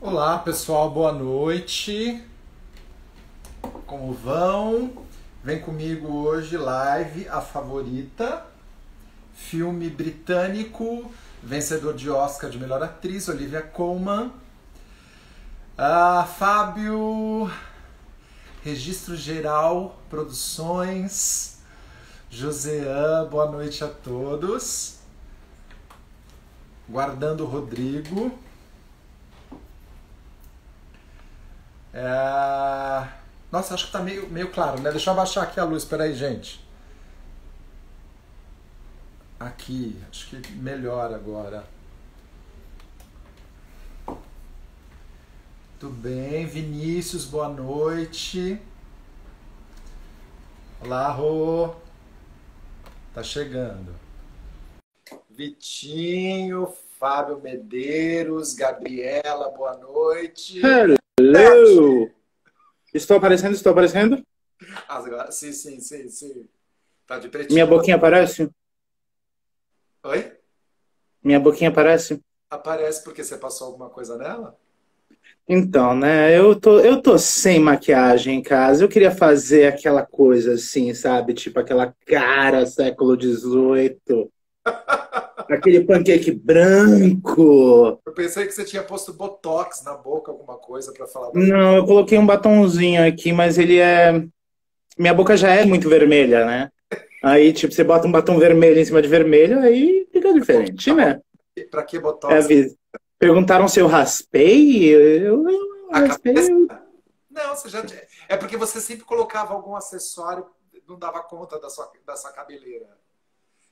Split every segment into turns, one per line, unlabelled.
Olá pessoal, boa noite. Como vão? Vem comigo hoje, live A Favorita, filme britânico, vencedor de Oscar de melhor atriz, Olivia Colman. Fábio, Registro Geral Produções, Josean, boa noite a todos. Guardando o Rodrigo. Nossa, acho que tá meio claro, né? Deixa eu abaixar aqui a luz, peraí, gente. Aqui, acho que melhor agora. Tudo bem, Vinícius, boa noite. Olá, Rô. Tá chegando. Vitinho, Fábio Medeiros, Gabriela, boa noite.
Hello! Estou aparecendo? Estou aparecendo?
Agora, sim. Tá de pretinho.
Minha boquinha aparece?
Oi?
Minha boquinha aparece?
Aparece porque você passou alguma coisa nela?
Então, né? Eu tô sem maquiagem em casa. Eu queria fazer aquela coisa assim, sabe? Tipo aquela cara século XVIII. Aquele pancake branco.
Eu pensei que você tinha posto botox na boca, alguma coisa pra falar da.
Não, eu coloquei um batonzinho aqui, mas ele é. Minha boca já é muito vermelha, né? Aí, tipo, você bota um batom vermelho em cima de vermelho, aí fica diferente, né?
Pra que
É,
botox?
perguntaram se eu raspei, eu
A
raspei.
cabeça? Não, você já. É porque você sempre colocava algum acessório, não dava conta da sua cabeleira.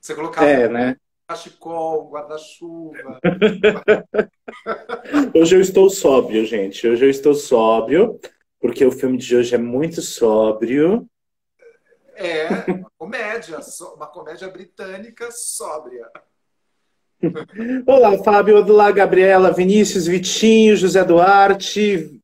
Você colocava um
É, né?
cachecol, um guarda-chuva.
Hoje eu estou sóbrio, gente. Hoje eu estou sóbrio, porque o filme de hoje é muito sóbrio.
É, uma comédia britânica sóbria.
Olá, Fábio. Olá, Gabriela, Vinícius, Vitinho, José Duarte.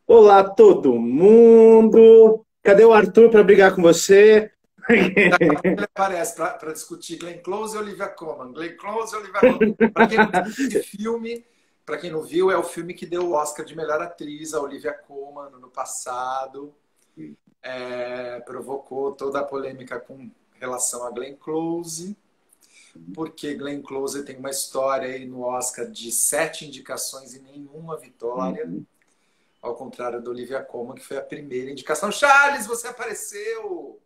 Olá, todo mundo. Cadê o Arthur para brigar com você?
Ele aparece para discutir Glenn Close e Olivia Colman. Glenn Close e Olivia Colman. Para quem não viu esse filme, para quem não viu, é o filme que deu o Oscar de melhor atriz a Olivia Colman no ano passado. Provocou toda a polêmica com relação a Glenn Close, porque Glenn Close tem uma história aí no Oscar de 7 indicações e nenhuma vitória, ao contrário da Olivia Colman, que foi a primeira indicação. Charles, você apareceu!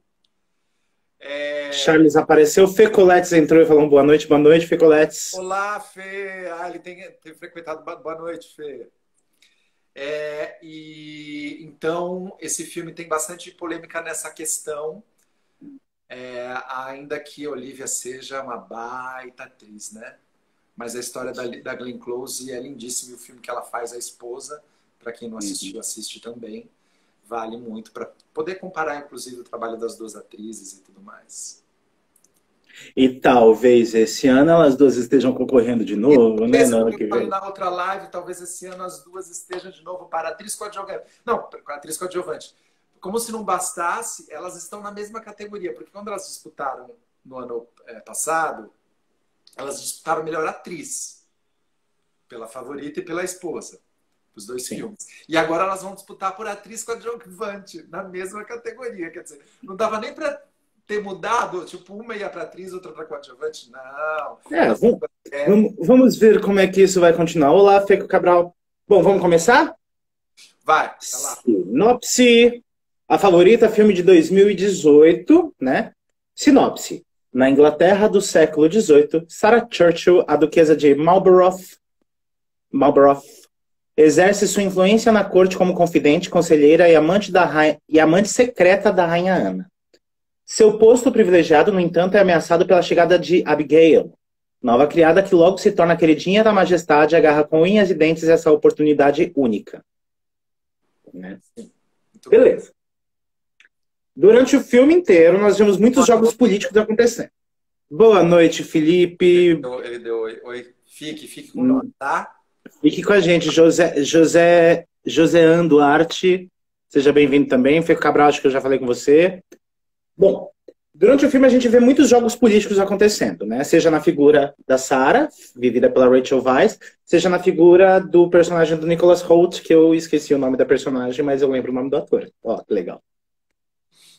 Charles apareceu, Fecoletes entrou e falou boa noite, Fecoletes.
Olá, Fê! Ele tem frequentado. Boa noite, Fê. Então, esse filme tem bastante polêmica nessa questão, ainda que Olivia seja uma baita atriz, né? Mas a história da Glenn Close é lindíssima e o filme que ela faz, A Esposa, para quem não assistiu, assiste também. Vale muito para poder comparar, inclusive, o trabalho das duas atrizes e tudo mais.
E talvez esse ano elas duas estejam concorrendo de novo, né? No
Esse, como
ano
eu
que
falei
vem.
na outra live, talvez esse ano as duas estejam de novo para atriz coadjuvante. Não, para atriz coadjuvante. Como se não bastasse, elas estão na mesma categoria, porque quando elas disputaram no ano passado, elas disputaram melhor atriz, pela Favorita e pela Esposa, os dois
Sim.
filmes. E agora elas vão disputar por atriz coadjuvante, na mesma categoria. Quer dizer, não dava nem para ter mudado, tipo, uma ia para atriz, outra para coadjuvante. Não.
É,
As
vamos,
duas
vamos ver como é que isso vai continuar. Olá, Feco Cabral. Bom, vamos começar?
vai lá.
Sinopse. A Favorita, filme de 2018, né? Sinopse. Na Inglaterra do século XVIII, Sarah Churchill, a duquesa de Marlborough, exerce sua influência na corte como confidente, conselheira e amante secreta da rainha Ana. Seu posto privilegiado, no entanto, é ameaçado pela chegada de Abigail, nova criada que logo se torna queridinha da majestade e agarra com unhas e dentes essa oportunidade única. Né? Beleza. Durante o filme inteiro, nós vimos muitos jogos políticos acontecendo. Boa noite, Felipe.
Ele deu oi. Oi. Fique com nós, tá?
Fique com a gente, Joséan Duarte. Seja bem-vindo também. Feco Cabral, acho que eu já falei com você. Bom, Durante o filme a gente vê muitos jogos políticos acontecendo, né? Seja na figura da Sarah, vivida pela Rachel Weisz, seja na figura do personagem do Nicholas Hoult, que eu esqueci o nome da personagem, mas eu lembro o nome do ator. Ó, que legal.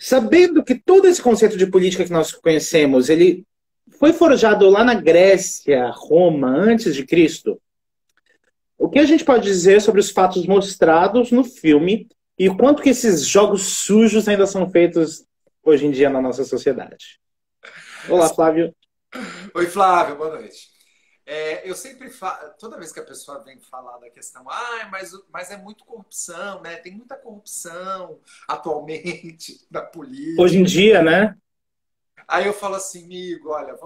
Sabendo que todo esse conceito de política que nós conhecemos, ele foi forjado lá na Grécia, Roma, antes de Cristo, o que a gente pode dizer sobre os fatos mostrados no filme e o quanto que esses jogos sujos ainda são feitos hoje em dia na nossa sociedade? Olá, Flávio.
Oi, Flávio, boa noite. Eu sempre falo, toda vez que a pessoa vem falar da questão, mas é muito corrupção, né? Tem muita corrupção atualmente na política.
Hoje em dia, né?
Aí eu falo assim, amigo, olha,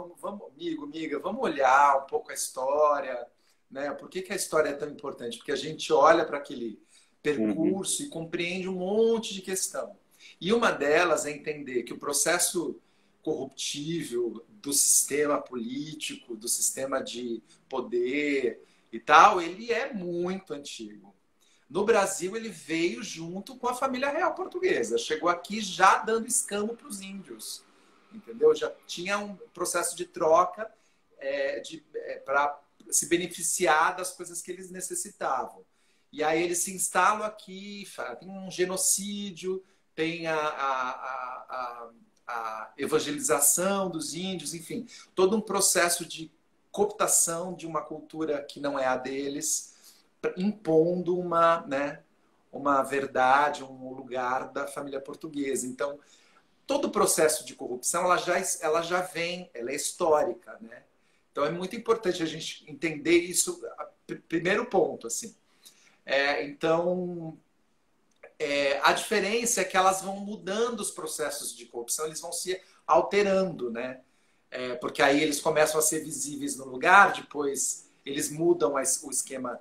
amiga, vamos olhar um pouco a história, né? Por que a história é tão importante? Porque a gente olha para aquele percurso e compreende um monte de questão. E uma delas é entender que o processo corruptível do sistema político, do sistema de poder e tal, ele é muito antigo. No Brasil, ele veio junto com a família real portuguesa. Chegou aqui já dando escambo para os índios. Entendeu? Já tinha um processo de troca para se beneficiar das coisas que eles necessitavam. E aí eles se instalam aqui, tem um genocídio, tem a evangelização dos índios, enfim, todo um processo de cooptação de uma cultura que não é a deles, impondo uma verdade, um lugar da família portuguesa. Então, todo o processo de corrupção, ela já vem, ela é histórica, né? Então, é muito importante a gente entender isso, primeiro ponto, assim. A diferença é que elas vão mudando os processos de corrupção, eles vão se alterando, né? Porque aí eles começam a ser visíveis no lugar, depois eles mudam o esquema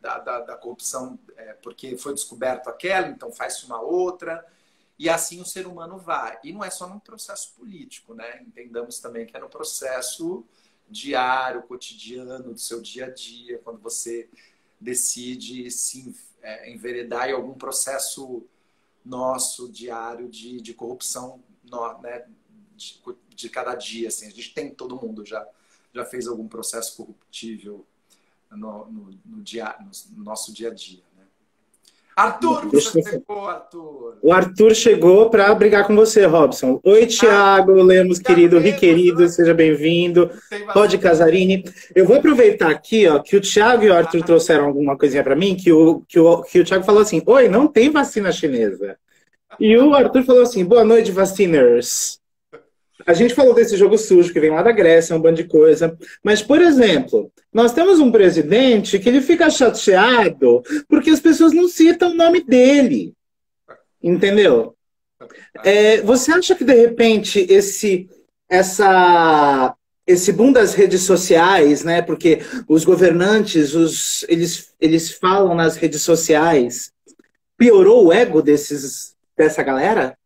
da corrupção, porque foi descoberto aquela, então faz-se uma outra, e assim o ser humano vai. E não é só no processo político, né? Entendamos também que é no processo diário, cotidiano, do seu dia a dia, quando você decide se enveredar em algum processo nosso diário de corrupção, né, de cada dia. Assim. A gente tem, todo mundo já fez algum processo corruptível no nosso dia a dia. Né? Arthur, você chegou, Arthur!
O Arthur chegou para brigar com você, Robson. Oi, Thiago Lemos, querido, querido, seja bem-vindo. Rod Casarini. Eu vou aproveitar aqui, ó, que o Thiago e o Arthur trouxeram alguma coisinha para mim, que o Thiago falou assim, oi, não tem vacina chinesa. E o Arthur falou assim, boa noite, vaciners. A gente falou desse jogo sujo que vem lá da Grécia, um bando de coisa. Mas, por exemplo, nós temos um presidente que ele fica chateado porque as pessoas não citam o nome dele. Entendeu? Você acha que, de repente, esse boom das redes sociais, né? Porque os governantes, eles falam nas redes sociais, piorou o ego dessa galera?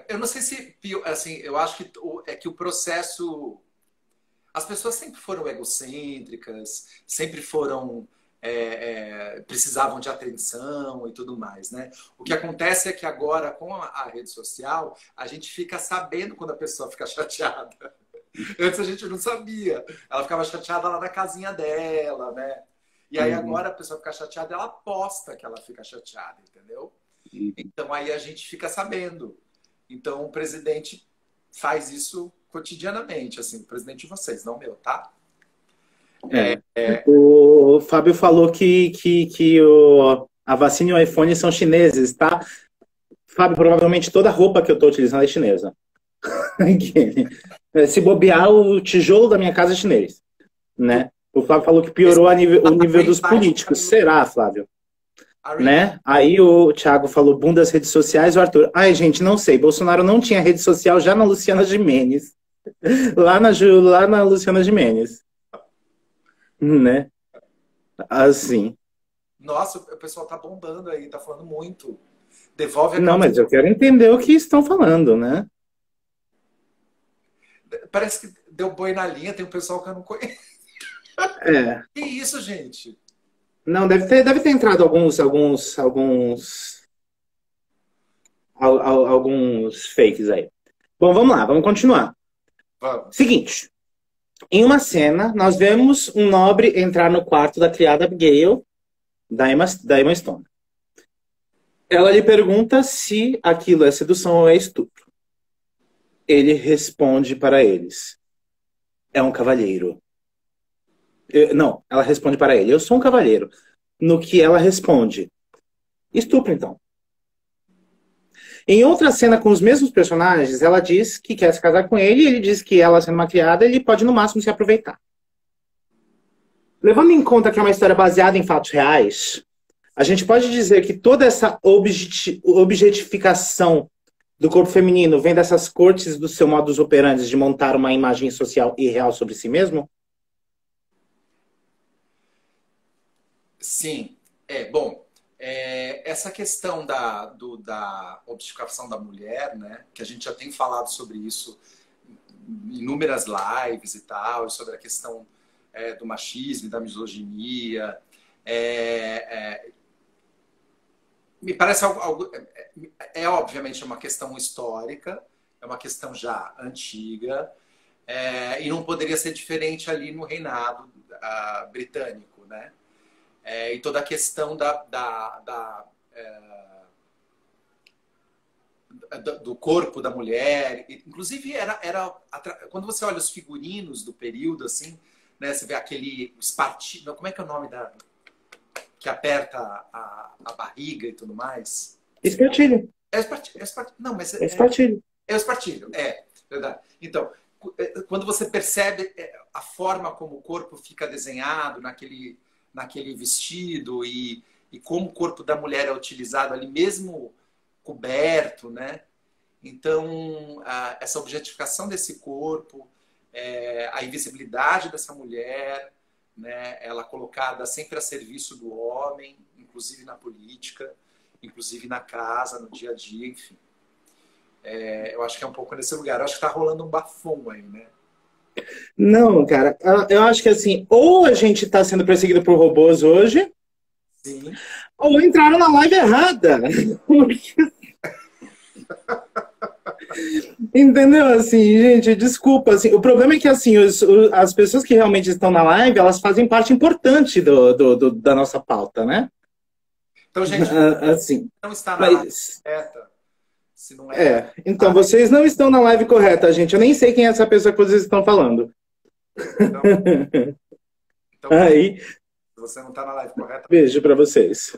Eu não sei se, assim, eu acho que o processo, as pessoas sempre foram egocêntricas, sempre foram, precisavam de atenção e tudo mais, né? O que acontece é que agora, com a rede social, a gente fica sabendo quando a pessoa fica chateada. Antes a gente não sabia. Ela ficava chateada lá na casinha dela, né? E aí agora a pessoa fica chateada, ela posta que ela fica chateada, entendeu? Então aí a gente fica sabendo. Então, o presidente faz isso cotidianamente, assim, o presidente de vocês, não o meu, tá?
O Fábio falou que a vacina e o iPhone são chineses, tá? Fábio, provavelmente toda a roupa que eu tô utilizando é chinesa. Se bobear, o tijolo da minha casa é chinês, né? O Flávio falou que piorou o nível dos políticos. Será, Flávio? Né? Aí o Thiago falou boom das redes sociais, o Arthur. Ai, gente, não sei. Bolsonaro não tinha rede social já na Luciana Gimenez. Lá na Luciana Gimenez. Né? Assim.
Nossa, o pessoal tá bombando aí, tá falando muito. Devolve a
Não, mas eu quero entender o que estão falando, né?
Parece que deu boi na linha, tem um pessoal que eu não conheço. Que isso, gente?
Não, deve ter entrado alguns alguns fakes aí. Bom, vamos lá, vamos continuar.
Vamos.
Seguinte, em uma cena, nós vemos um nobre entrar no quarto da criada Abigail, da Emma Stone. Ela lhe pergunta se aquilo é sedução ou é estupro. Ele responde para eles: é um cavalheiro. Não, ela responde para ele: eu sou um cavalheiro. No que ela responde: estupro, então. Em outra cena com os mesmos personagens, ela diz que quer se casar com ele e ele diz que ela, sendo uma criada, ele pode no máximo se aproveitar. Levando em conta que é uma história baseada em fatos reais, a gente pode dizer que toda essa objetificação do corpo feminino vem dessas cortes do seu modus operandi de montar uma imagem social e real sobre si mesmo?
Sim. Bom, essa questão da objetificação da mulher, né, que a gente já tem falado sobre isso em inúmeras lives e tal, sobre a questão do machismo e da misoginia, me parece algo obviamente uma questão histórica, é uma questão já antiga, e não poderia ser diferente ali no reinado britânico, né? E toda a questão do corpo da mulher, inclusive quando você olha os figurinos do período, assim, né, você vê aquele espartilho, como é que é o nome que aperta a barriga e tudo mais?
Espartilho.
Não, mas
Espartilho.
é o espartilho, verdade. Então, quando você percebe a forma como o corpo fica desenhado naquele vestido e como o corpo da mulher é utilizado ali, mesmo coberto, né? Então, essa objetificação desse corpo, a invisibilidade dessa mulher, né? Ela colocada sempre a serviço do homem, inclusive na política, inclusive na casa, no dia a dia, enfim. Eu acho que é um pouco nesse lugar. Eu acho que está rolando um bafom aí, né?
Não, cara, eu acho que assim, ou a gente está sendo perseguido por robôs hoje,
sim,
ou entraram na live errada. Entendeu? Assim, gente, desculpa. Assim, o problema é que assim, as pessoas que realmente estão na live, elas fazem parte importante da nossa pauta, né?
então, gente,
assim,
não está na live correta. Se não
então vocês não estão na live correta, gente. Eu nem sei quem é essa pessoa que vocês estão falando.
Então
aí,
se você não está na live correta...
Beijo para vocês.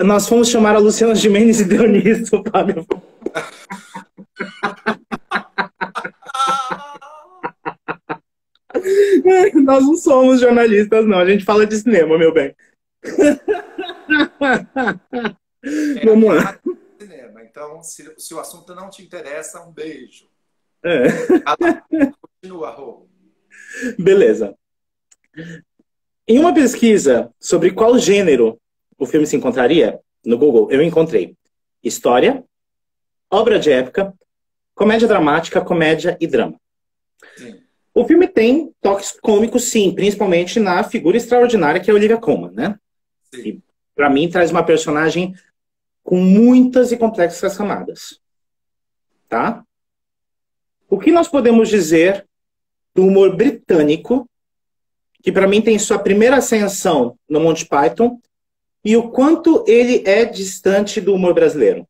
Nós fomos chamar a Luciana Gimenez e deu nisso, Fábio. Nós não somos jornalistas, não. A gente fala de cinema, meu bem. Vamos lá.
Cinema. Então, se o assunto não te interessa, um beijo. Continua, Rô.
Beleza. Em uma pesquisa sobre qual gênero o filme se encontraria, no Google, eu encontrei história, obra de época, comédia dramática, comédia e drama.
Sim.
O filme tem toques cômicos, sim, principalmente na figura extraordinária que é a Olivia Colman, né?
Sim.
E, para mim, traz uma personagem com muitas e complexas camadas. Tá? O que nós podemos dizer do humor britânico, que para mim tem sua primeira ascensão no Monty Python, e o quanto ele é distante do humor brasileiro?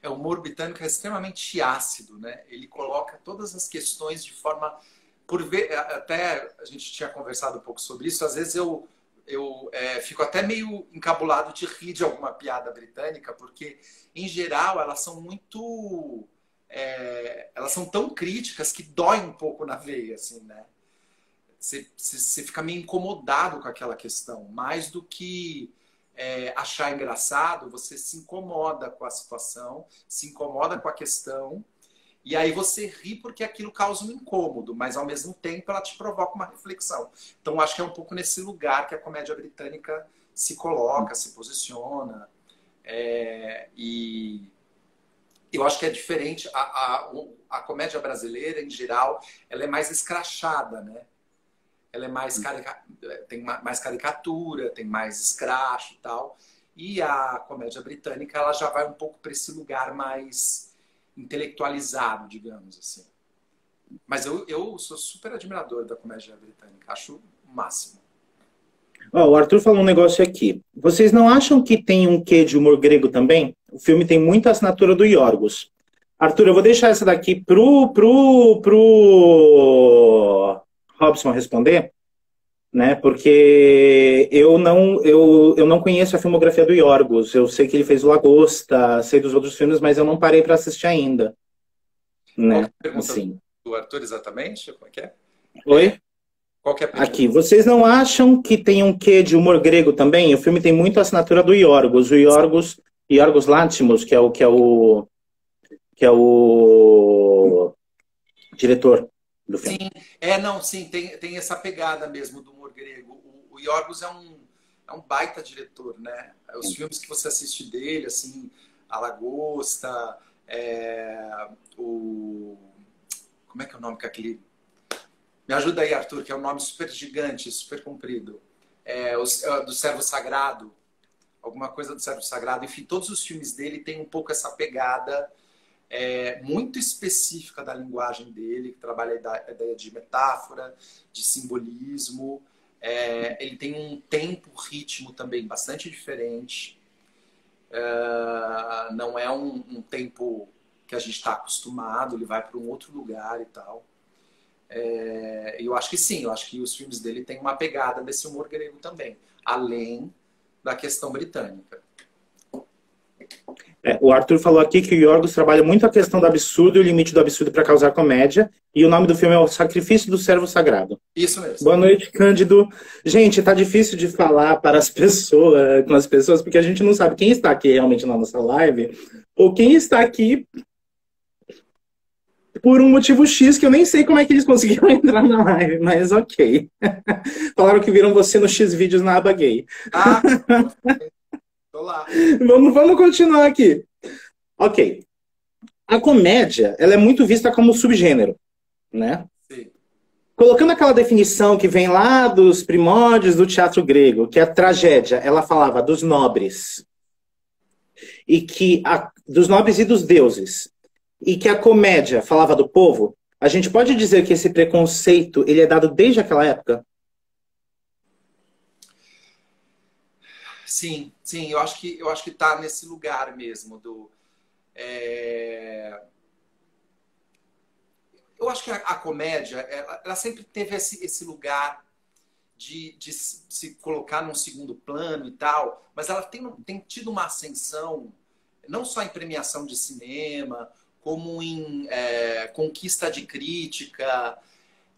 O humor britânico é extremamente ácido, né? Ele coloca todas as questões de forma... até a gente tinha conversado um pouco sobre isso, às vezes eu fico até meio encabulado de rir de alguma piada britânica, porque, em geral, elas são muito... elas são tão críticas que dói um pouco na veia, assim, né? Você fica meio incomodado com aquela questão. Mais do que achar engraçado, você se incomoda com a situação, se incomoda com a questão, e aí você ri porque aquilo causa um incômodo, mas ao mesmo tempo ela te provoca uma reflexão. Então acho que é um pouco nesse lugar que a comédia britânica se coloca, se posiciona. E eu acho que é diferente. A comédia brasileira, em geral, ela é mais escrachada, né? Ela é mais tem mais caricatura, tem mais escracho e tal. E a comédia britânica, ela já vai um pouco para esse lugar mais intelectualizado, digamos assim. Mas eu sou super admirador da comédia britânica, acho o máximo.
Ó, o Arthur falou um negócio aqui. Vocês não acham que tem um quê de humor grego também? O filme tem muita assinatura do Yorgos. Arthur, eu vou deixar essa daqui pro Robson responder, né? Porque eu não conheço a filmografia do Yorgos. Eu sei que ele fez o Lagosta, sei dos outros filmes, mas eu não parei para assistir ainda,
Qual que
né?
é a pergunta
Assim.
do Arthur exatamente? Como é que é?
Oi?
Qual que é a pergunta?
Aqui, vocês não acham que tem um quê de humor grego também? O filme tem muito a assinatura do Yorgos. Yorgos Lanthimos, que é o diretor do
Sim,
filme.
não, sim, tem essa pegada mesmo do humor grego. O Yorgos é um baita diretor, né? Os filmes que você assiste dele, assim, A Lagosta, o... Como é que é o nome que é aquele... Me ajuda aí, Arthur, que é um nome super gigante, super comprido. Do Servo Sagrado, alguma coisa do Servo Sagrado. Enfim, todos os filmes dele têm um pouco essa pegada muito específica da linguagem dele, que trabalha a ideia de metáfora, de simbolismo. Ele tem um tempo, ritmo também bastante diferente. Não é um tempo que a gente está acostumado, ele vai para um outro lugar e tal. Eu acho que sim, eu acho que os filmes dele têm uma pegada desse humor grego também, além da questão britânica.
O Arthur falou aqui que o Yorgos trabalha muito a questão do absurdo e o limite do absurdo para causar comédia. E o nome do filme é O Sacrifício do Servo Sagrado.
Isso mesmo.
Boa noite, Cândido. Gente, tá difícil de falar para as pessoas, com as pessoas, porque a gente não sabe quem está aqui realmente na nossa live ou quem está aqui por um motivo X que eu nem sei como é que eles conseguiram entrar na live, mas ok. Falaram que viram você no X vídeos na aba gay.
Ah, tô lá.
Vamos continuar aqui. Ok. A comédia, ela é muito vista como subgênero, né?
Sim.
Colocando aquela definição que vem lá dos primórdios do teatro grego, que a tragédia, ela falava dos nobres, dos nobres e dos deuses, e que a comédia falava do povo, a gente pode dizer que esse preconceito ele é dado desde aquela época?
Sim, sim, eu acho que tá nesse lugar mesmo do eu acho que a comédia, ela sempre teve esse lugar de se colocar num segundo plano e tal, mas ela tem tido uma ascensão, não só em premiação de cinema, como em conquista de crítica,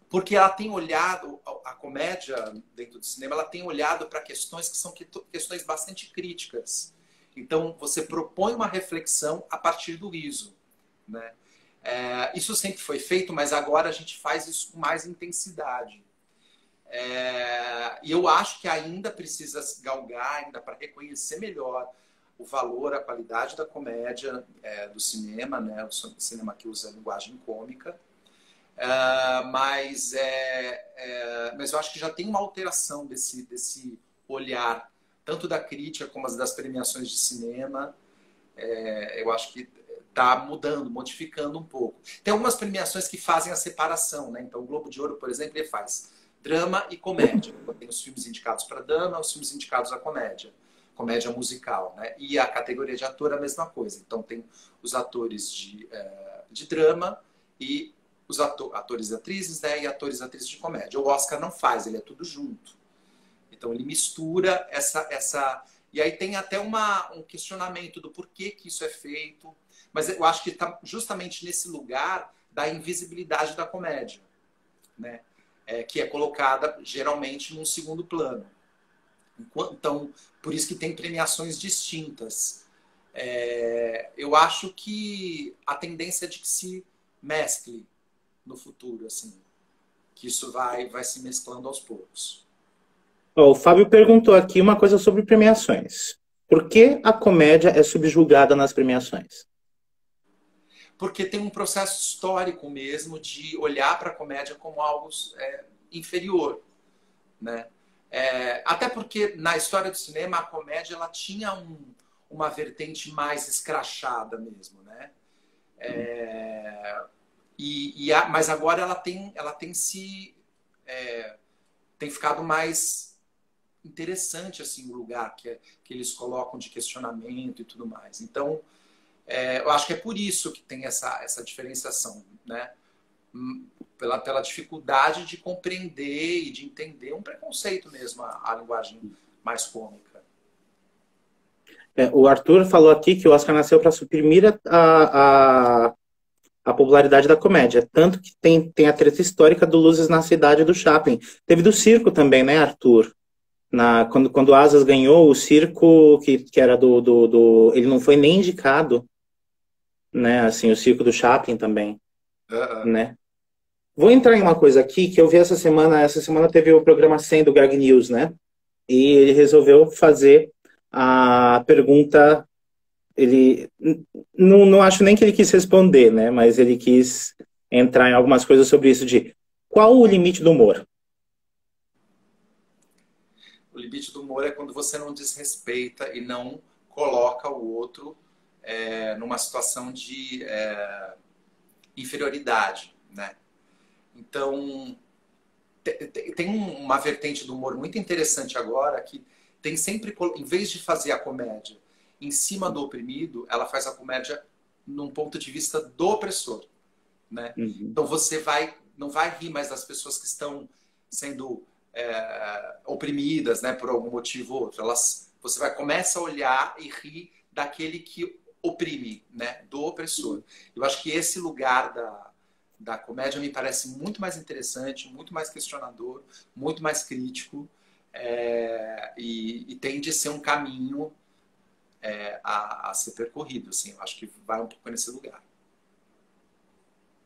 porque ela tem olhado, a comédia dentro do cinema, ela tem olhado para questões que são questões bastante críticas. Então, você propõe uma reflexão a partir do riso, né? Isso sempre foi feito, mas agora a gente faz isso com mais intensidade. E eu acho que ainda precisa se galgar, ainda para reconhecer melhor o valor, a qualidade da comédia do cinema, né? O cinema que usa a linguagem cômica. Mas eu acho que já tem uma alteração desse olhar, tanto da crítica como das premiações de cinema. Eu acho que está mudando, modificando um pouco. Tem algumas premiações que fazem a separação, né? Então, o Globo de Ouro, por exemplo, ele faz drama e comédia. Tem os filmes indicados para drama, os filmes indicados à comédia musical, né? E a categoria de ator é a mesma coisa. Então, tem os atores de drama e os atores e atrizes, né? E atores e atrizes de comédia. O Oscar não faz, ele é tudo junto. Então, ele mistura essa... E aí tem até um questionamento do porquê que isso é feito. Mas eu acho que está justamente nesse lugar da invisibilidade da comédia, né? Que é colocada geralmente num segundo plano. Então, por isso que tem premiações distintas. Eu acho que a tendência é de que se mescle no futuro, assim, que isso vai se mesclando aos poucos.
O Fábio perguntou aqui uma coisa sobre premiações. Por que a comédia é subjugada nas premiações?
Porque tem um processo histórico mesmo de olhar para a comédia como algo inferior, né? Até porque na história do cinema a comédia ela tinha uma vertente mais escrachada mesmo, né? Mas agora ela tem tem ficado mais interessante assim o lugar que eles colocam de questionamento e tudo mais. Então, eu acho que é por isso que tem essa diferenciação, né? Pela dificuldade de compreender e de entender um preconceito mesmo, a linguagem mais cômica.
O Arthur falou aqui que o Oscar nasceu para suprimir a popularidade da comédia. Tanto que tem a treta histórica do Luzes na Cidade do Chaplin. Teve do circo também, né, Arthur? Quando Asas ganhou, o circo, que era ele não foi nem indicado, né? Assim, o circo do Chaplin também, né? Vou entrar em uma coisa aqui que eu vi essa semana. Essa semana teve o programa 100 do Gag News, né? E ele resolveu fazer a pergunta. Ele não acho nem que ele quis responder, né? Mas ele quis entrar em algumas coisas sobre isso de qual o limite do humor?
O limite do humor é quando você não desrespeita e não coloca o outro numa situação de inferioridade, né? Então, tem uma vertente do humor muito interessante agora que tem sempre, em vez de fazer a comédia em cima do oprimido, ela faz a comédia num ponto de vista do opressor, né? Então você não vai rir mais das pessoas que estão sendo oprimidas, né, por algum motivo ou outro. Você começa a olhar e rir daquele que oprime, né, do opressor. Eu acho que esse lugar da comédia me parece muito mais interessante, muito mais questionador, muito mais crítico, e tende a ser um caminho a ser percorrido. Assim. Eu acho que vai um pouco nesse lugar.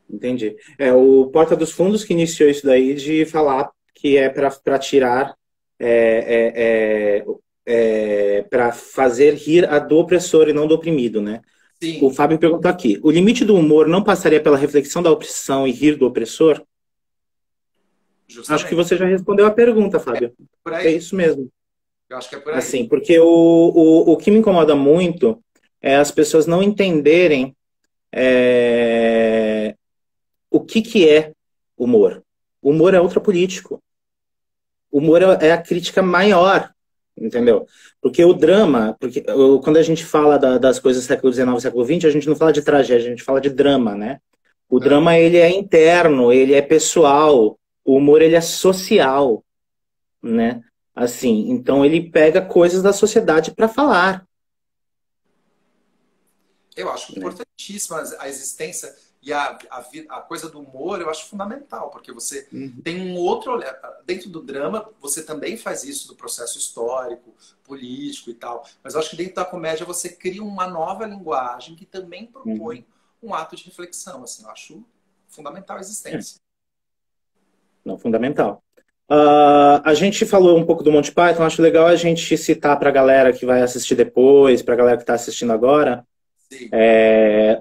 Entendi. O Porta dos Fundos que iniciou isso daí de falar que é para tirar, para fazer rir a do opressor e não do oprimido, né?
Sim.
O Fábio perguntou aqui, o limite do humor não passaria pela reflexão da opressão e rir do opressor?
Justamente.
Acho que você já respondeu a pergunta, Fábio.
Por aí.
É isso mesmo.
Eu acho que é por aí.
Assim, porque o que me incomoda muito é as pessoas não entenderem o que é humor. O humor é ultrapolítico. O humor é a crítica maior, entendeu? Porque o drama, quando a gente fala das coisas do século XIX e século XX, a gente não fala de tragédia, a gente fala de drama, né? O drama, ele é interno, ele é pessoal. O humor, ele é social, né? Assim, então ele pega coisas da sociedade para falar.
Eu acho importantíssima a existência e a coisa do humor, eu acho fundamental, porque você tem um outro olhar. Dentro do drama, você também faz isso do processo histórico, político e tal, mas eu acho que dentro da comédia você cria uma nova linguagem que também propõe um ato de reflexão. Assim, eu acho fundamental a existência.
Não, fundamental. A gente falou um pouco do Monty Python, acho legal a gente citar para a galera que vai assistir depois, para a galera que está assistindo agora,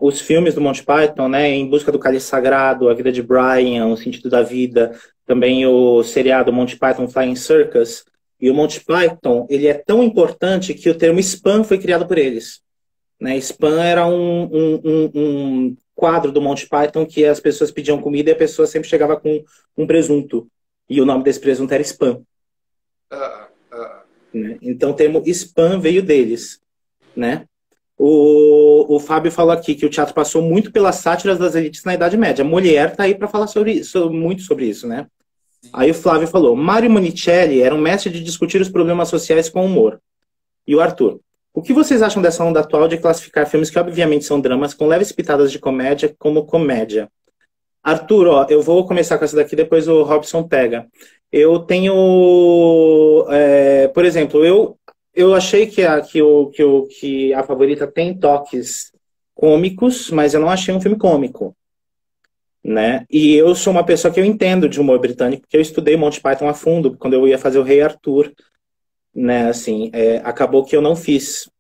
os filmes do Monty Python, né, Em Busca do Cálice Sagrado, A Vida de Brian, O Sentido da Vida, também o seriado Monty Python Flying Circus. E o Monty Python, ele é tão importante que o termo spam foi criado por eles. Né? Spam era um quadro do Monty Python que as pessoas pediam comida e a pessoa sempre chegava com um presunto. E o nome desse presunto era spam. Né? Então o termo spam veio deles. Né? O Fábio falou aqui que o teatro passou muito pelas sátiras das elites na Idade Média. A mulher está aí para falar muito sobre isso, né? Sim. Aí o Flávio falou, Mario Monicelli era um mestre de discutir os problemas sociais com humor. E o Arthur, o que vocês acham dessa onda atual de classificar filmes que obviamente são dramas com leves pitadas de comédia como comédia? Arthur, ó, eu vou começar com essa daqui, depois o Robson pega. Eu tenho... por exemplo, eu achei que a Favorita tem toques cômicos, mas eu não achei um filme cômico. Né? E eu sou uma pessoa que eu entendo de humor britânico, porque eu estudei Monty Python a fundo, quando eu ia fazer o Rei Arthur. Né? Assim, acabou que eu não fiz.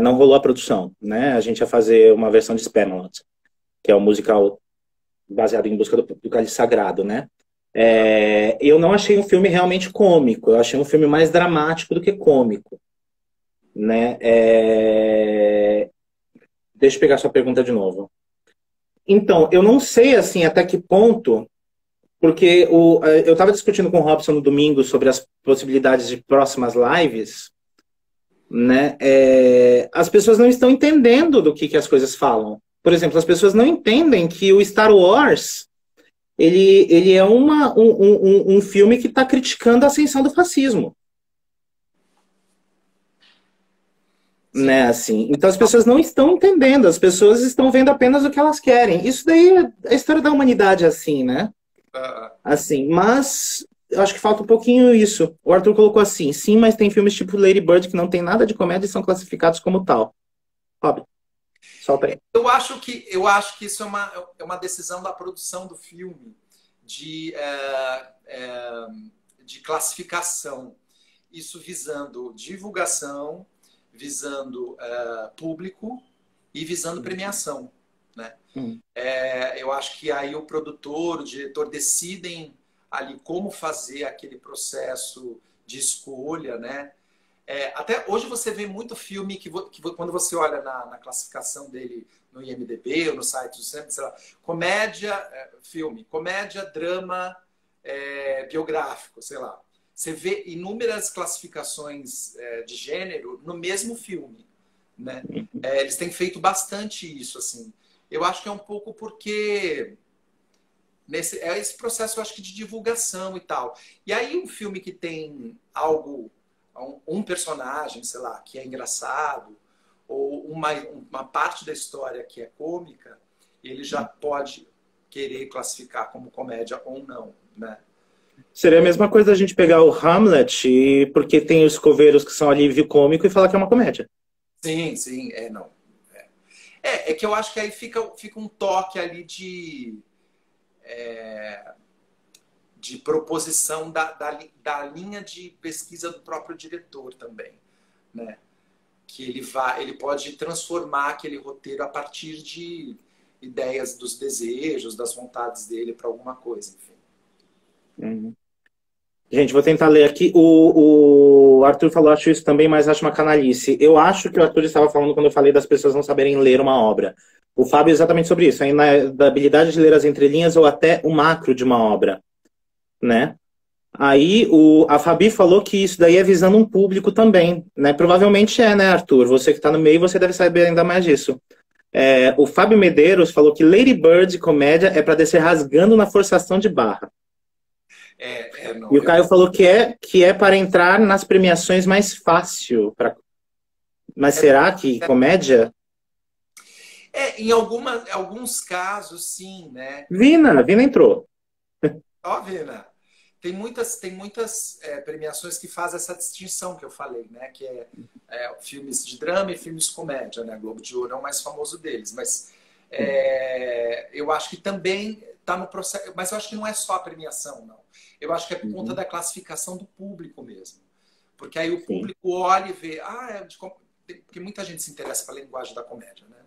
Não rolou a produção. Né? A gente ia fazer uma versão de Spamalot, que é um musical baseado em Busca do Cálice Sagrado. Né? Eu não achei um filme realmente cômico, eu achei um filme mais dramático do que cômico, né? Deixa eu pegar sua pergunta de novo. Então, eu não sei assim até que ponto, porque eu estava discutindo com o Robson no domingo sobre as possibilidades de próximas lives, né? As pessoas não estão entendendo do que as coisas falam. Por exemplo, as pessoas não entendem que o Star Wars ele é um filme que está criticando a ascensão do fascismo.
Sim.
Né, assim. Então as pessoas não estão entendendo, as pessoas estão vendo apenas o que elas querem. Isso daí é a história da humanidade, assim, né? Assim, mas eu acho que falta um pouquinho isso. O Arthur colocou assim, sim, mas tem filmes tipo Lady Bird que não tem nada de comédia e são classificados como tal. Rob, solta aí.
Eu acho que isso é uma decisão da produção do filme de classificação. Isso visando divulgação, visando público e visando premiação, né? Eu acho que aí o produtor, o diretor decidem ali como fazer aquele processo de escolha, né? Até hoje você vê muito filme que quando você olha na classificação dele no IMDb ou no site do cinema, sei lá, comédia, filme, comédia, drama, biográfico, sei lá. Você vê inúmeras classificações de gênero no mesmo filme, né? Eles têm feito bastante isso, assim. Eu acho que é um pouco porque esse processo, eu acho que de divulgação e tal. E aí um filme que tem algo, um personagem, sei lá, que é engraçado, ou uma parte da história que é cômica, ele já pode querer classificar como comédia ou não, né?
Seria a mesma coisa a gente pegar o Hamlet, porque tem os coveiros que são alívio cômico, e falar que é uma comédia.
Sim, sim, não. É que eu acho que aí fica um toque ali de proposição da linha de pesquisa do próprio diretor também, né? Que ele pode transformar aquele roteiro a partir de ideias dos desejos, das vontades dele para alguma coisa, enfim.
Uhum. Gente, vou tentar ler aqui. O Arthur falou, acho isso também, mas acho uma canalice. Eu acho que o Arthur estava falando quando eu falei das pessoas não saberem ler uma obra. O Fábio é exatamente sobre isso, da habilidade de ler as entrelinhas ou até o macro de uma obra, né? Aí a Fabi falou que isso daí é visando um público também, né? Provavelmente né, Arthur? Você que está no meio, você deve saber ainda mais disso. O Fábio Medeiros falou que Lady Bird comédia é para descer rasgando na forçação de barra.
Não,
E o Caio falou que é para entrar nas premiações mais fácil. Mas será que comédia?
Em alguns casos, sim, né?
Vina entrou.
Ó, Vina, tem muitas premiações que fazem essa distinção que eu falei, né? Que filmes de drama e filmes de comédia, né? Globo de Ouro é o mais famoso deles, mas eu acho que também está no processo. Mas eu acho que não é só a premiação, não. Eu acho que é por conta da classificação do público mesmo. Porque aí o público olha e vê, porque muita gente se interessa pela linguagem da comédia, né?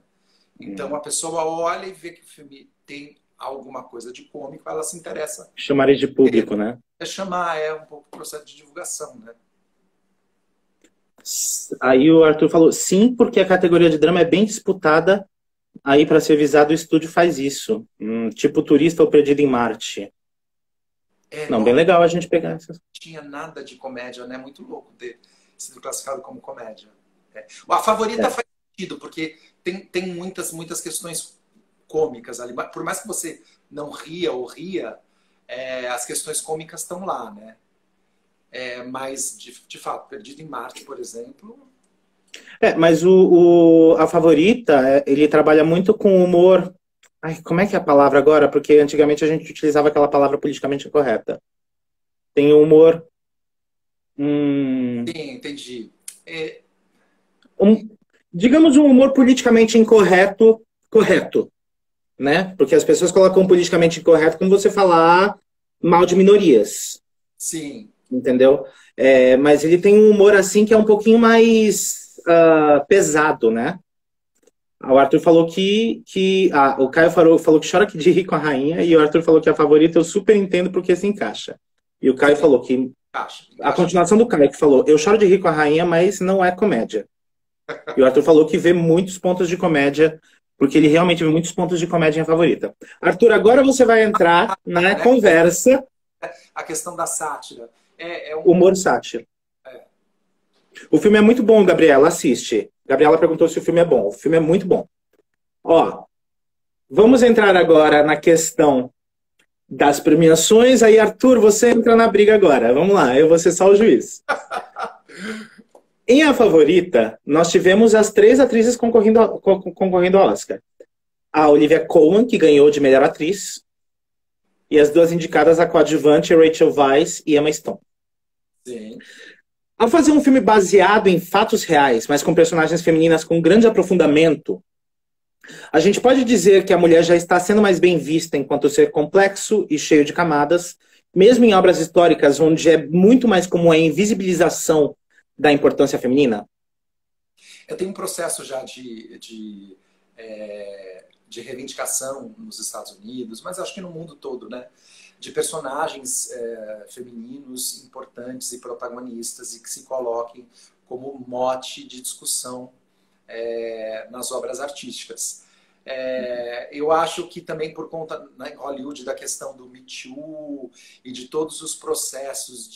Então a pessoa olha e vê que o filme tem alguma coisa de cômico, ela se interessa.
Chamaria de público, né?
Chamar um pouco o processo de divulgação, né?
Aí o Arthur falou, sim, porque a categoria de drama é bem disputada. Aí, para ser visado, o estúdio faz isso. Tipo Turista ou Perdido em Marte. Não, bem legal a gente pegar essas.
Não tinha nada de comédia, né? Muito louco ter sido classificado como comédia. A Favorita faz sentido, porque tem muitas questões cômicas ali. Por mais que você não ria ou ria, as questões cômicas estão lá, né? Mas, de fato, Perdido em Marte, por exemplo...
Mas a Favorita, ele trabalha muito com humor... Ai, como é que é a palavra agora? Porque antigamente a gente utilizava aquela palavra politicamente incorreta. Tem humor...
Sim, entendi.
Digamos um humor politicamente incorreto, correto. Né? Porque as pessoas colocam politicamente incorreto como você falar mal de minorias.
Sim.
Entendeu? Mas ele tem um humor assim que é um pouquinho mais pesado, né? O Arthur falou o Caio falou que chora de rir com a rainha, e o Arthur falou que a favorita eu super entendo porque se encaixa. E o Caio falou que
Encaixa,
a
encaixa.
continuação do Caio que falou, eu choro de rir com a rainha, mas não é comédia. E o Arthur falou que vê muitos pontos de comédia, porque ele realmente vê muitos pontos de comédia em favorita. Arthur, agora você vai entrar na conversa.
A questão da sátira.
Humor sátiro. O filme é muito bom, Gabriela, assiste. Gabriela perguntou se o filme é bom. O filme é muito bom. Ó, vamos entrar agora na questão das premiações. Aí, Arthur, você entra na briga agora. Vamos lá, eu vou ser só o juiz. Em A Favorita, nós tivemos as 3 atrizes concorrendo ao Oscar. A Olivia Colman, que ganhou de melhor atriz, e as 2 indicadas a coadjuvante, Rachel Weisz e Emma Stone.
Sim.
Ao fazer um filme baseado em fatos reais, mas com personagens femininas com grande aprofundamento, a gente pode dizer que a mulher já está sendo mais bem vista enquanto ser complexo e cheio de camadas, mesmo em obras históricas onde é muito mais comum a invisibilização da importância feminina?
Eu tenho um processo já de reivindicação nos Estados Unidos, mas acho que no mundo todo, né? De personagens femininos importantes e protagonistas e que se coloquem como mote de discussão nas obras artísticas. Eu acho que também por conta, né, em Hollywood, da questão do Me Too e de todos os processos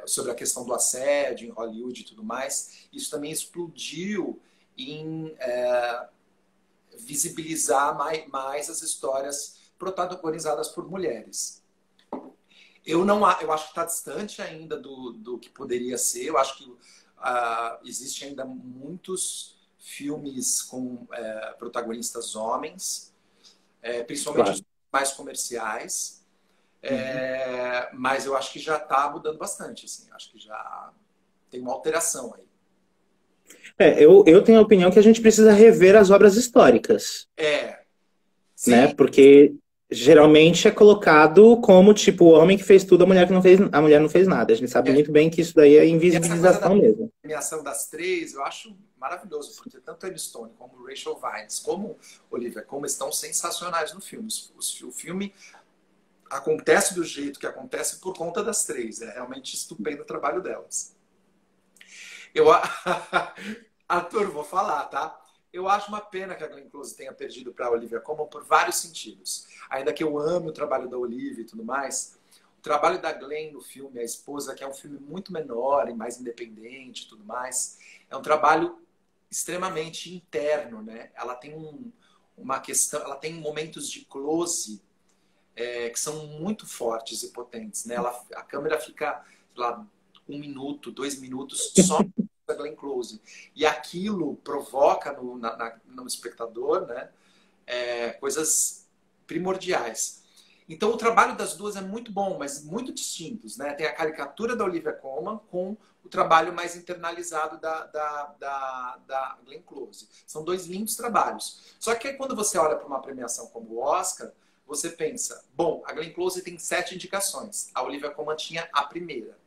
sobre a questão do assédio em Hollywood e tudo mais, isso também explodiu em visibilizar mais as histórias protagonizadas por mulheres. Eu acho que está distante ainda do que poderia ser. Eu acho que existe ainda muitos filmes com protagonistas homens, principalmente
Claro.
os mais comerciais. Mas eu acho que já está mudando bastante. Assim. Acho que já tem uma alteração aí.
Eu tenho a opinião que a gente precisa rever as obras históricas.
Sim.
Né? Porque geralmente é colocado como tipo o homem que fez tudo, a mulher não fez nada. A gente sabe muito bem que isso daí é invisibilização mesmo.
A premiação das 3 eu acho maravilhoso, porque tanto Emma Stone como Rachel Weisz, como Olivia Colman estão sensacionais no filme. O filme acontece do jeito que acontece por conta das 3. É realmente estupendo o trabalho delas. Arthur, vou falar, tá? Eu acho uma pena que a Glenn Close tenha perdido para a Olivia Colman por vários sentidos. Ainda que eu ame o trabalho da Olivia e tudo mais, o trabalho da Glenn no filme, a esposa, que é um filme muito menor e mais independente e tudo mais, é um trabalho extremamente interno, né? Ela tem uma questão, ela tem momentos de close que são muito fortes e potentes, né? A câmera fica, sei lá, 1 minuto, 2 minutos só da Glenn Close. E aquilo provoca no espectador, né, coisas primordiais. Então o trabalho das duas é muito bom, mas muito distintos. Né? Tem a caricatura da Olivia Colman com o trabalho mais internalizado da Glenn Close. São 2 lindos trabalhos. Só que aí, quando você olha para uma premiação como o Oscar, você pensa, bom, a Glenn Close tem 7 indicações. A Olivia Colman tinha a primeira.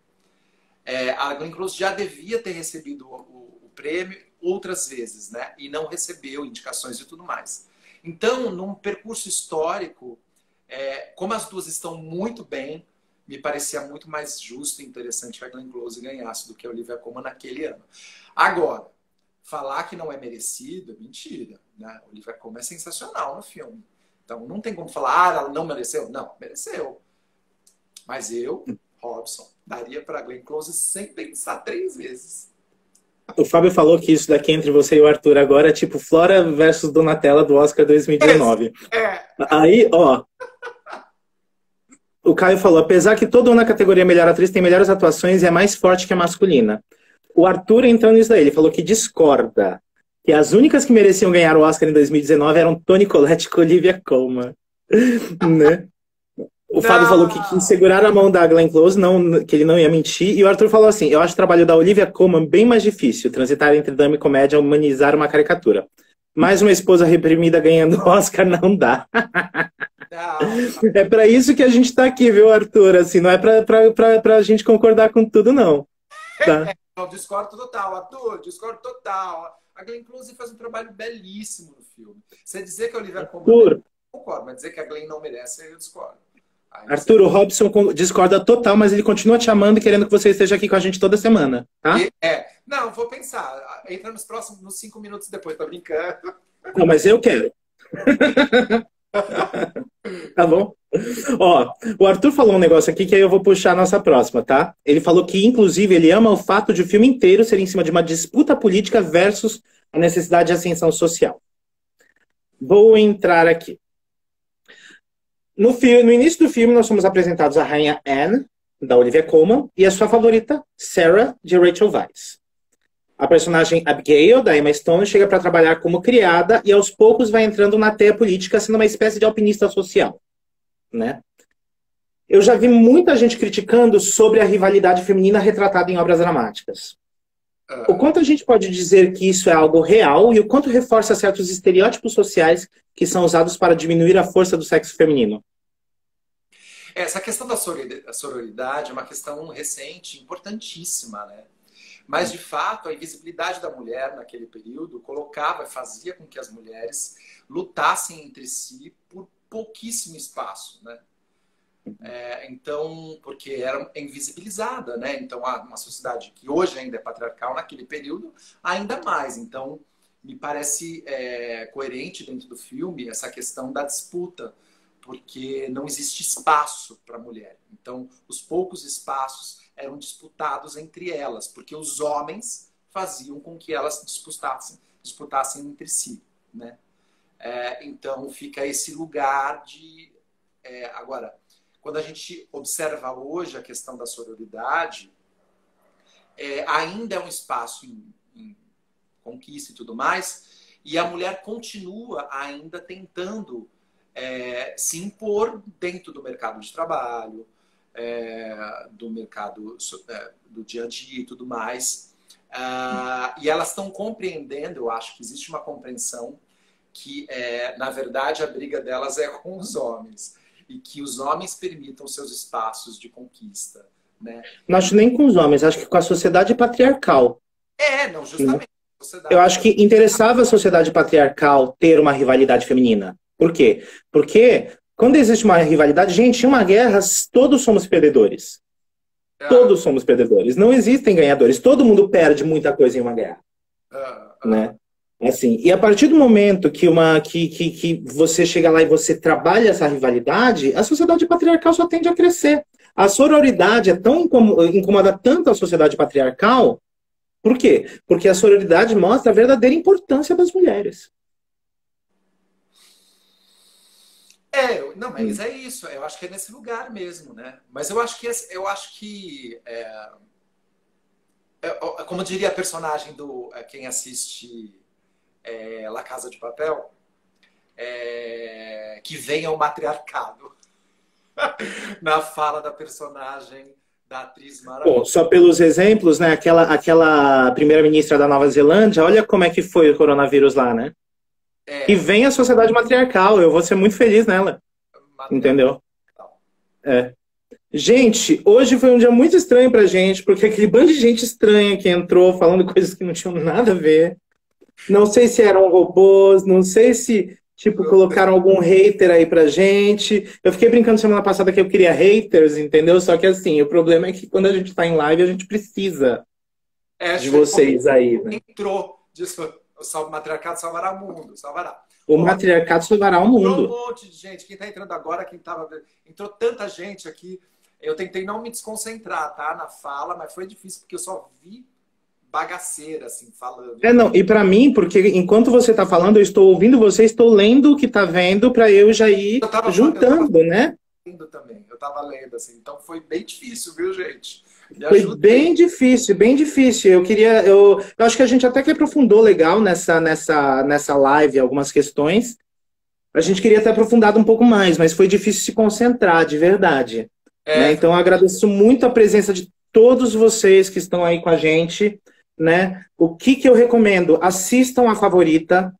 A Glenn Close já devia ter recebido o prêmio outras vezes, né? E não recebeu indicações e tudo mais. Então, num percurso histórico, como as duas estão muito bem, me parecia muito mais justo e interessante que a Glenn Close ganhasse do que a Olivia Colman naquele ano. Agora, falar que não é merecido é mentira. Né? A Olivia Colman é sensacional no filme. Então, não tem como falar, ela não mereceu. Não, mereceu. Mas Robson, daria para Glenn Close sem pensar 3 vezes.
O Fábio falou que isso daqui entre você e o Arthur agora é tipo Flora versus Donatella do Oscar 2019. Aí, ó. O Caio falou, apesar que todo ano a categoria melhor atriz tem melhores atuações e é mais forte que a masculina. O Arthur entrando nisso daí, ele falou que discorda. Que as únicas que mereciam ganhar o Oscar em 2019 eram Toni Collette e Olivia Colman. Né? O Fábio falou que segurar a mão da Glenn Close, que ele não ia mentir. E o Arthur falou assim, eu acho o trabalho da Olivia Colman bem mais difícil. Transitar entre drama e comédia, humanizar uma caricatura. Mais uma esposa reprimida ganhando Oscar não dá. É pra isso que a gente tá aqui, viu, Arthur? Assim, não é pra gente concordar com tudo, não. Tá?
Eu discordo total, Arthur, discordo total. A Glenn Close faz um trabalho belíssimo no filme. Você dizer que a Olivia Colman
Arthur,
concordo, mas dizer que a Glenn não merece, eu discordo. Aí você...
Arthur, o Robson discorda total, mas ele continua te amando e querendo que você esteja aqui com a gente toda semana, tá?
Não, vou pensar. Entra nos 5 minutos depois, tá brincando.
Não, mas eu quero. Tá bom? Ó, o Arthur falou um negócio aqui que aí eu vou puxar a nossa próxima, tá? Ele falou que, inclusive, ele ama o fato de o filme inteiro ser em cima de uma disputa política versus a necessidade de ascensão social. Vou entrar aqui. No início do filme, nós somos apresentados a rainha Anne, da Olivia Colman, e a sua favorita, Sarah, de Rachel Weisz. A personagem Abigail, da Emma Stone, chega para trabalhar como criada e aos poucos vai entrando na teia política, sendo uma espécie de alpinista social, né? Eu já vi muita gente criticando sobre a rivalidade feminina retratada em obras dramáticas. O quanto a gente pode dizer que isso é algo real e o quanto reforça certos estereótipos sociais que são usados para diminuir a força do sexo feminino?
Essa questão da sororidade é uma questão recente, importantíssima, né? Mas, de fato, a invisibilidade da mulher naquele período fazia com que as mulheres lutassem entre si por pouquíssimo espaço, né? Então, porque era invisibilizada, né? Então, uma sociedade que hoje ainda é patriarcal, naquele período, ainda mais. Então, me parece coerente dentro do filme essa questão da disputa, porque não existe espaço para a mulher. Então, os poucos espaços eram disputados entre elas, porque os homens faziam com que elas disputassem entre si, né? Então, fica esse lugar de... Agora, quando a gente observa hoje a questão da sororidade, ainda é um espaço em conquista e tudo mais, e a mulher continua ainda tentando se impor dentro do mercado de trabalho, do mercado do dia a dia e tudo mais. E elas estão compreendendo, eu acho que existe uma compreensão que, na verdade, a briga delas é com os homens. E que os homens permitam seus espaços de conquista, né?
Não acho nem com os homens, acho que com a sociedade patriarcal.
Não, justamente.
Eu acho que interessava a sociedade patriarcal ter uma rivalidade feminina. Por quê? Porque quando existe uma rivalidade, gente, em uma guerra, todos somos perdedores. Todos somos perdedores. Não existem ganhadores. Todo mundo perde muita coisa em uma guerra. Né? Assim, e a partir do momento que você chega lá e você trabalha essa rivalidade, a sociedade patriarcal só tende a crescer. A sororidade incomoda tanto a sociedade patriarcal. Por quê? Porque a sororidade mostra a verdadeira importância das mulheres.
Não, mas é isso. Eu acho que é nesse lugar mesmo, né? Mas eu acho que como diria a personagem do quem assiste La Casa de Papel, que venha o matriarcado na fala da personagem da atriz maravilhosa.
Bom, só pelos exemplos, né? Aquela primeira-ministra da Nova Zelândia, olha como é que foi o coronavírus lá, né? E vem a sociedade matriarcal, eu vou ser muito feliz nela. Entendeu? Gente, hoje foi um dia muito estranho pra gente, porque aquele bando de gente estranha que entrou falando coisas que não tinham nada a ver. Não sei se eram robôs, não sei se, colocaram algum hater aí pra gente. Eu fiquei brincando semana passada que eu queria haters, entendeu? Só que assim, o problema é que quando a gente tá em live, a gente precisa de vocês aí, né?
Entrou, disse, o matriarcado salvará o mundo, salvará.
O matriarcado salvará o mundo.
Entrou um monte de gente. Quem tá entrando agora, entrou tanta gente aqui. Eu tentei não me desconcentrar, tá? Na fala, mas foi difícil, porque eu só vi bagaceira, assim, falando.
Não, e pra mim, porque enquanto você tá falando, eu estou ouvindo você, estou lendo o que tá vendo pra eu já ir juntando, né?
Eu tava lendo, assim. Então foi bem difícil, viu, gente?
Foi bem difícil, bem difícil. Eu acho que a gente até que aprofundou legal nessa live algumas questões. A gente queria ter aprofundado um pouco mais, mas foi difícil se concentrar, de verdade. Né? Então, eu agradeço muito a presença de todos vocês que estão aí com a gente. Né? O que eu recomendo? Assistam A Favorita,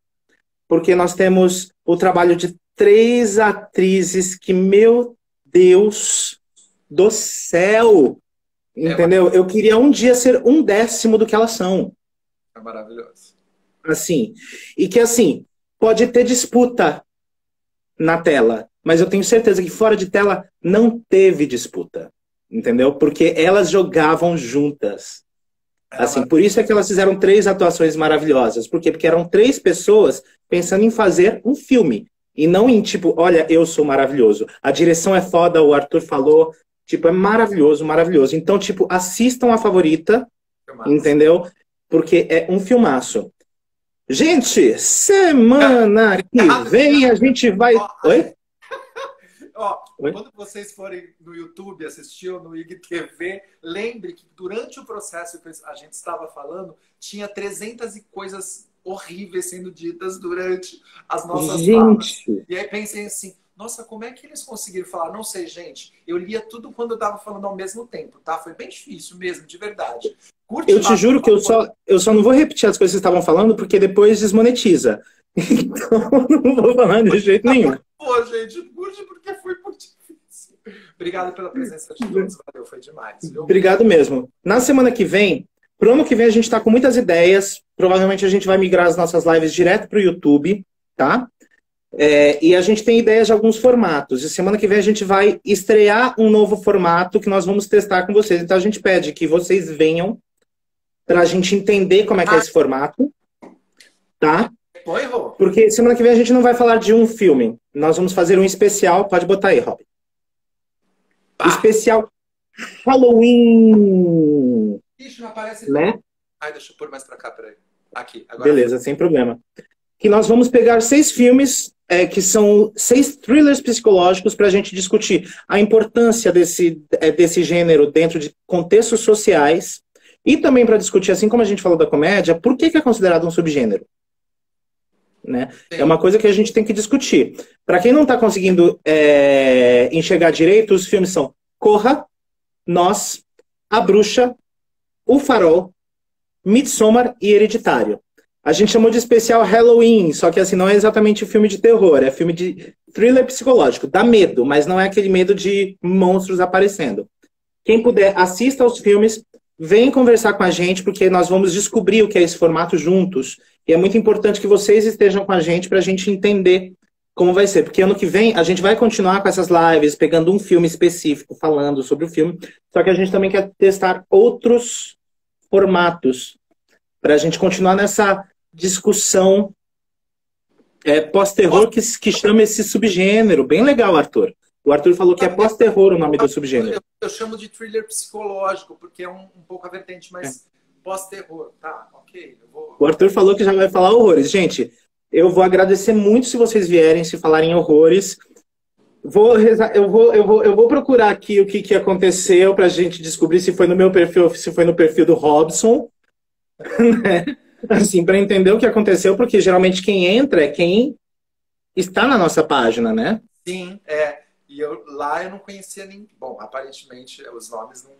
porque nós temos o trabalho de 3 atrizes que, meu Deus do céu! Entendeu? Eu queria um dia ser 1/10 do que elas são.
É maravilhoso.
assim. E que, assim, pode ter disputa na tela, mas eu tenho certeza que fora de tela não teve disputa, entendeu? Porque elas jogavam juntas. Assim, por isso é que elas fizeram 3 atuações maravilhosas. Por quê? Porque eram 3 pessoas pensando em fazer um filme. E não em, tipo, olha, eu sou maravilhoso. A direção é foda, o Arthur falou. Tipo, é maravilhoso, maravilhoso. Então, tipo, assistam A Favorita,
Filmaço.
entendeu? Porque é um filmaço. Gente, semana que vem a gente vai... Oi?
Ó,
Oi?
quando vocês forem no YouTube assistir ou no IGTV, lembre que durante o processo que a gente estava falando, tinha 300 e coisas horríveis sendo ditas durante as nossas falas.
Gente,
E aí pensei assim, nossa, como é que eles conseguiram falar? Não sei, gente. Eu lia tudo quando eu estava falando ao mesmo tempo, tá? Foi bem difícil mesmo, de verdade. Curte
eu
lá,
te juro que eu só não vou repetir as coisas que vocês estavam falando, porque depois desmonetiza. Então, não vou falar de jeito nenhum.
Pô, gente, curte porque foi muito difícil. Obrigado pela presença de todos, valeu, foi demais. Viu?
Obrigado mesmo. Na semana que vem, pro ano que vem a gente tá com muitas ideias. Provavelmente a gente vai migrar as nossas lives direto pro YouTube, tá? E a gente tem ideias de alguns formatos. E semana que vem a gente vai estrear um novo formato que nós vamos testar com vocês. Então a gente pede que vocês venham pra gente entender como é que é esse formato, tá?
Oi, Rô.
Porque semana que vem a gente não vai falar de um filme. Nós vamos fazer um especial. Pode botar aí, Rob. Especial Halloween.
Ixi, não aparece.
Né?
Ai, deixa eu pôr mais pra cá, peraí. Aqui, agora.
Beleza, sem problema. Que nós vamos pegar 6 filmes, que são 6 thrillers psicológicos para a gente discutir a importância desse gênero dentro de contextos sociais e também para discutir, assim como a gente falou da comédia, por que é considerado um subgênero. Né? É uma coisa que a gente tem que discutir. Para quem não está conseguindo enxergar direito, os filmes são Corra, Nós, A Bruxa, O Farol, Midsommar e Hereditário. A gente chamou de especial Halloween, só que assim, não é exatamente filme de terror, é filme de thriller psicológico. Dá medo, mas não é aquele medo de monstros aparecendo. Quem puder, assista aos filmes, vem conversar com a gente, porque nós vamos descobrir o que é esse formato juntos. E é muito importante que vocês estejam com a gente para a gente entender como vai ser. Porque ano que vem a gente vai continuar com essas lives, pegando um filme específico, falando sobre o filme. Só que a gente também quer testar outros formatos para a gente continuar nessa discussão pós-terror que chama esse subgênero. Bem legal, Arthur. O Arthur falou que é pós-terror o nome do subgênero.
Eu chamo de thriller psicológico, porque é um pouco a vertente mais pós-terror. Tá, ok.
O Arthur falou que já vai falar horrores. Gente, eu vou agradecer muito se vocês vierem, se falarem horrores. Eu vou procurar aqui o que aconteceu pra gente descobrir se foi no meu perfil ou se foi no perfil do Robson. Né? Assim, para entender o que aconteceu, porque geralmente quem entra é quem está na nossa página, né?
Sim, E lá eu não conhecia nem... Bom, aparentemente os nomes não...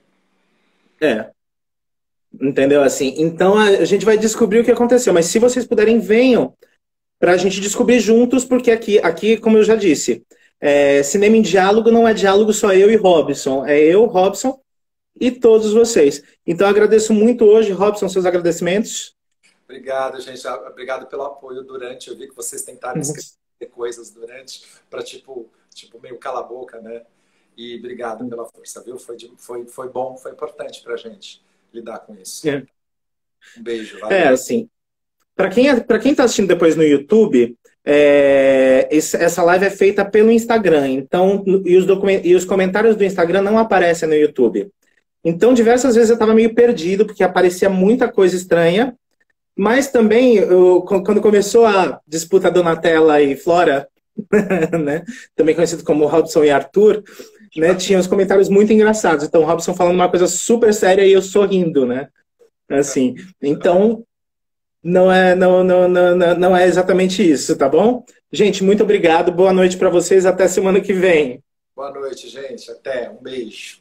Entendeu? Assim, então a gente vai descobrir o que aconteceu. Mas se vocês puderem, venham para a gente descobrir juntos, porque aqui, como eu já disse, cinema em diálogo não é diálogo só eu e Robson. É eu, Robson e todos vocês. Então, eu agradeço muito hoje. Robson, seus agradecimentos.
Obrigado, gente. Obrigado pelo apoio durante. Eu vi que vocês tentaram escrever coisas durante, para tipo meio cala a boca, né? E obrigado pela força, viu? Foi bom, foi importante pra gente lidar com isso. Um beijo. Valeu.
Assim, para quem tá assistindo depois no YouTube, essa live é feita pelo Instagram. Então, e os comentários do Instagram não aparecem no YouTube. Então, diversas vezes eu estava meio perdido, porque aparecia muita coisa estranha. Mas também, quando começou a disputa Donatella e Flora, né, também conhecido como Robson e Arthur, né, tinha os comentários muito engraçados. Então, o Robson falando uma coisa super séria e eu sorrindo, né? Assim, então, não é exatamente isso, tá bom? Gente, muito obrigado. Boa noite para vocês. Até semana que vem.
Boa noite, gente. Até. Um beijo.